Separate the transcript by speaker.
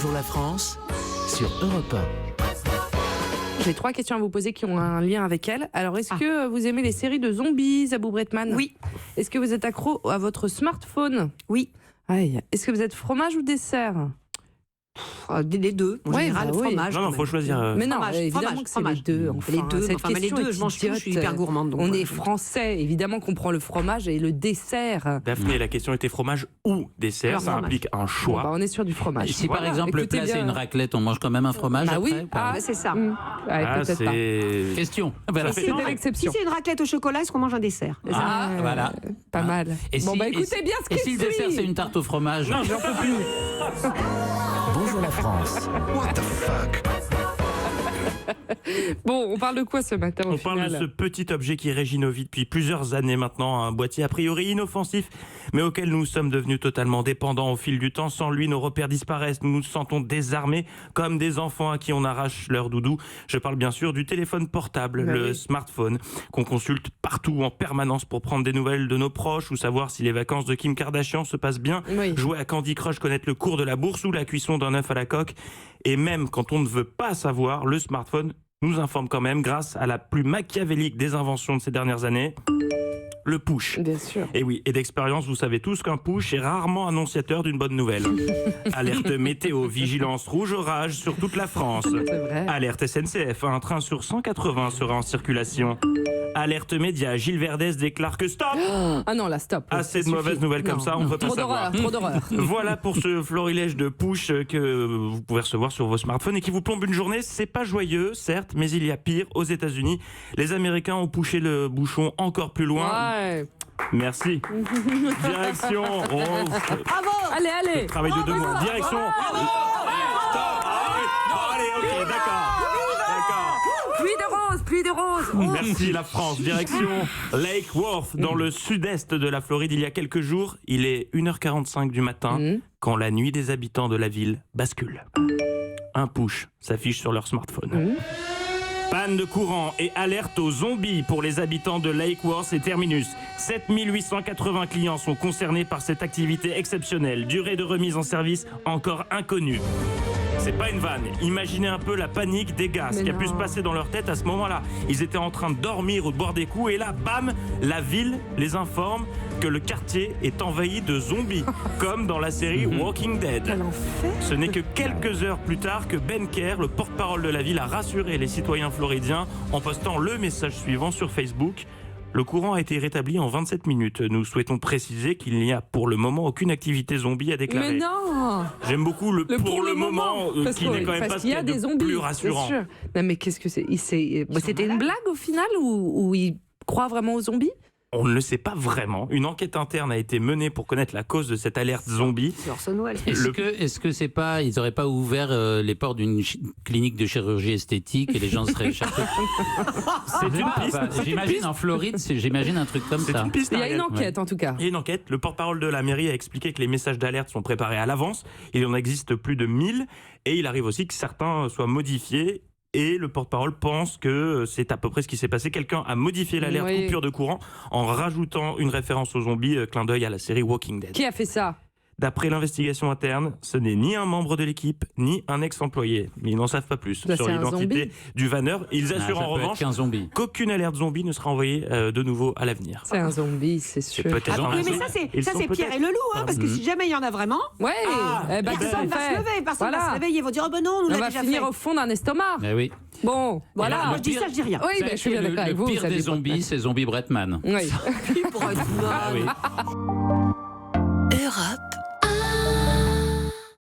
Speaker 1: Bonjour la France sur Europe 1.
Speaker 2: J'ai 3 questions à vous poser qui ont un lien avec elle. Alors, est-ce que vous aimez les séries de zombies, Zabou Bretman?
Speaker 3: Oui.
Speaker 2: Est-ce que vous êtes accro à votre smartphone?
Speaker 3: Oui.
Speaker 2: Aïe. Est-ce que vous êtes fromage ou dessert?
Speaker 3: Les deux. En général,
Speaker 2: bah oui.
Speaker 3: fromage.
Speaker 4: Non, il faut choisir.
Speaker 2: Mais non,
Speaker 3: Fromage,
Speaker 2: évidemment
Speaker 3: fromage,
Speaker 2: que c'est les deux. Enfin,
Speaker 3: les deux,
Speaker 2: cette
Speaker 3: enfin, mais les
Speaker 2: question
Speaker 3: deux,
Speaker 2: est
Speaker 3: je mange tout, je suis
Speaker 2: idiote.
Speaker 3: hyper gourmande. Donc
Speaker 2: On
Speaker 3: voilà,
Speaker 2: est français, évidemment qu'on prend le fromage et le dessert.
Speaker 4: Daphné, la question était fromage ou dessert.
Speaker 3: Alors,
Speaker 4: Ça
Speaker 3: fromage.
Speaker 4: implique un
Speaker 2: Bon,
Speaker 4: choix.
Speaker 2: bah, on est sur du fromage.
Speaker 5: Si par
Speaker 2: Voilà,
Speaker 5: exemple le
Speaker 2: écoutez
Speaker 5: plat c'est
Speaker 2: bien.
Speaker 5: une raclette, on mange quand même un fromage
Speaker 2: Bah oui.
Speaker 5: après ou pas
Speaker 3: Ah, c'est ça.
Speaker 2: Ouais,
Speaker 4: Ah,
Speaker 2: peut-être pas.
Speaker 4: c'est.
Speaker 5: Question. Voilà.
Speaker 3: Et si
Speaker 2: C'était
Speaker 3: c'est-
Speaker 2: l'exception.
Speaker 3: Si c'est une raclette au chocolat, est-ce qu'on mange un dessert?
Speaker 5: Ah, voilà.
Speaker 2: Pas mal.
Speaker 5: Et
Speaker 2: Bon,
Speaker 5: si-
Speaker 2: bah
Speaker 5: et
Speaker 2: écoutez
Speaker 5: si-
Speaker 2: bien ce
Speaker 5: Et
Speaker 2: qui
Speaker 5: si le
Speaker 2: suit.
Speaker 5: dessert c'est une tarte au fromage?
Speaker 4: Non, j'en peux plus.
Speaker 1: Bonjour la France.
Speaker 2: Bon, on parle de quoi ce matin au
Speaker 4: On parle de
Speaker 2: final
Speaker 4: ce petit objet qui régit nos vies depuis plusieurs années maintenant, un boîtier a priori inoffensif, mais auquel nous sommes devenus totalement dépendants au fil du temps. Sans lui, nos repères disparaissent, nous nous sentons désarmés, comme des enfants à qui on arrache leur doudou. Je parle bien sûr du téléphone portable,
Speaker 2: Bah
Speaker 4: le
Speaker 2: oui.
Speaker 4: smartphone, qu'on consulte partout en permanence pour prendre des nouvelles de nos proches ou savoir si les vacances de Kim Kardashian se passent bien,
Speaker 2: Oui.
Speaker 4: jouer à Candy Crush, connaître le cours de la bourse ou la cuisson d'un œuf à la coque. Et même quand on ne veut pas savoir, le smartphone nous informe quand même grâce à la plus machiavélique des inventions de ces dernières années, le push.
Speaker 2: Bien sûr.
Speaker 4: Et oui, et d'expérience, vous savez tous qu'un push est rarement annonciateur d'une bonne nouvelle. Alerte météo, vigilance rouge orage sur toute la France.
Speaker 2: C'est vrai.
Speaker 4: Alerte SNCF, un train sur 180 sera en circulation. Alerte média, Gilles Verdez déclare que stop.
Speaker 2: Ah non, là, stop.
Speaker 4: Assez de
Speaker 2: Ça
Speaker 4: mauvaises
Speaker 2: suffit.
Speaker 4: nouvelles comme
Speaker 2: Non.
Speaker 4: ça, on ne peut pas
Speaker 2: Trop
Speaker 4: savoir.
Speaker 2: d'horreur, trop d'horreur.
Speaker 4: Voilà pour ce florilège de push que vous pouvez recevoir sur vos smartphones et qui vous plombe une journée. C'est pas joyeux, certes, mais il y a pire. Aux États-Unis, les Américains ont poussé le bouchon encore plus loin.
Speaker 2: Ouais.
Speaker 4: Merci. Direction.
Speaker 2: Allez, allez.
Speaker 4: Travail de 2 mois. Direction. Stop. Allez, ok, d'accord.
Speaker 2: Pluie de rose.
Speaker 4: Merci la France. Direction Lake Worth, dans le sud-est de la Floride. Il y a quelques jours, il est 1h45 du matin, quand la nuit des habitants de la ville bascule. Un push s'affiche sur leur smartphone. Panne de courant et alerte aux zombies pour les habitants de Lake Worth et Terminus. 7880 clients sont concernés par cette activité exceptionnelle. Durée de remise en service encore inconnue. C'est pas une vanne. Imaginez un peu la panique des gars, ce
Speaker 2: Mais
Speaker 4: qui a pu
Speaker 2: non.
Speaker 4: se passer dans leur tête à ce moment-là. Ils étaient en train de dormir ou de boire des coups et là, bam, la ville les informe que le quartier est envahi de zombies, comme dans la série Walking Dead.
Speaker 2: Quel enfer.
Speaker 4: Ce n'est que quelques heures plus tard que Ben Kerr, le porte-parole de la ville, a rassuré les citoyens floridiens en postant le message suivant sur Facebook. Le courant a été rétabli en 27 minutes. Nous souhaitons préciser qu'il n'y a pour le moment aucune activité zombie à déclarer.
Speaker 2: Mais non.
Speaker 4: J'aime beaucoup le pour le moment,
Speaker 2: Parce
Speaker 4: qui
Speaker 2: que-
Speaker 4: n'est quand même
Speaker 2: parce
Speaker 4: pas ce
Speaker 2: qu'il y
Speaker 4: qu'il y
Speaker 2: a
Speaker 4: a
Speaker 2: des
Speaker 4: de
Speaker 2: zombies,
Speaker 4: plus
Speaker 2: bien
Speaker 4: rassurant.
Speaker 2: sûr. Non mais qu'est-ce que c'est C'était une blague au final ou il croit vraiment aux zombies?
Speaker 4: On ne le sait pas vraiment. Une enquête interne a été menée pour connaître la cause de cette alerte zombie.
Speaker 3: C'est Orson Welles.
Speaker 5: Est-ce que c'est pas, ils auraient pas ouvert les portes d'une clinique de chirurgie esthétique et les gens seraient échappés?
Speaker 4: C'est une piste. C'est une
Speaker 5: J'imagine
Speaker 4: piste.
Speaker 5: en Floride, j'imagine un truc comme
Speaker 4: C'est
Speaker 5: ça.
Speaker 4: une piste.
Speaker 2: Il y a une
Speaker 4: Ariel.
Speaker 2: enquête en tout cas.
Speaker 4: Il y a une enquête. Le porte-parole de la mairie a expliqué que les messages d'alerte sont préparés à l'avance. Il en existe plus de 1000 et il arrive aussi que certains soient modifiés. Et le porte-parole pense que c'est à peu près ce qui s'est passé. Quelqu'un a modifié l'alerte
Speaker 2: Oui.
Speaker 4: coupure de courant en rajoutant une référence aux zombies, clin d'œil à la série Walking Dead.
Speaker 2: Qui a fait ça?
Speaker 4: D'après l'investigation interne, ce n'est ni un membre de l'équipe, ni un ex-employé. Mais ils n'en savent pas plus
Speaker 2: Bah,
Speaker 4: sur
Speaker 2: c'est un
Speaker 4: l'identité
Speaker 2: zombie.
Speaker 4: du vanneur. Ils assurent
Speaker 5: Ça
Speaker 4: en
Speaker 5: peut être
Speaker 4: revanche
Speaker 5: qu'un zombie.
Speaker 4: qu'aucune alerte zombie ne sera envoyée de nouveau à l'avenir.
Speaker 2: C'est un zombie, c'est sûr.
Speaker 4: peut-être
Speaker 5: Ah,
Speaker 4: un
Speaker 3: Oui, mais
Speaker 4: zombie.
Speaker 3: ça, c'est Pierre et le loup, hein, parce que si jamais il y en a vraiment,
Speaker 2: Ouais. Eh ben,
Speaker 3: personne va se lever, personne va se réveiller, ils vont dire, oh ben non, on nous
Speaker 2: On
Speaker 3: l'a
Speaker 2: va
Speaker 3: déjà
Speaker 2: finir
Speaker 3: fait.
Speaker 2: au fond d'un estomac.
Speaker 5: Mais oui.
Speaker 2: Bon, voilà.
Speaker 3: Moi je dis ça, je dis rien.
Speaker 2: Oui, ben, je suis bien d'accord avec vous.
Speaker 5: Le
Speaker 2: vous
Speaker 5: pire
Speaker 2: savez
Speaker 5: des
Speaker 2: pas.
Speaker 5: zombies, c'est Zombie Bretman.
Speaker 2: Oui.
Speaker 3: Pour être
Speaker 4: Ah oui.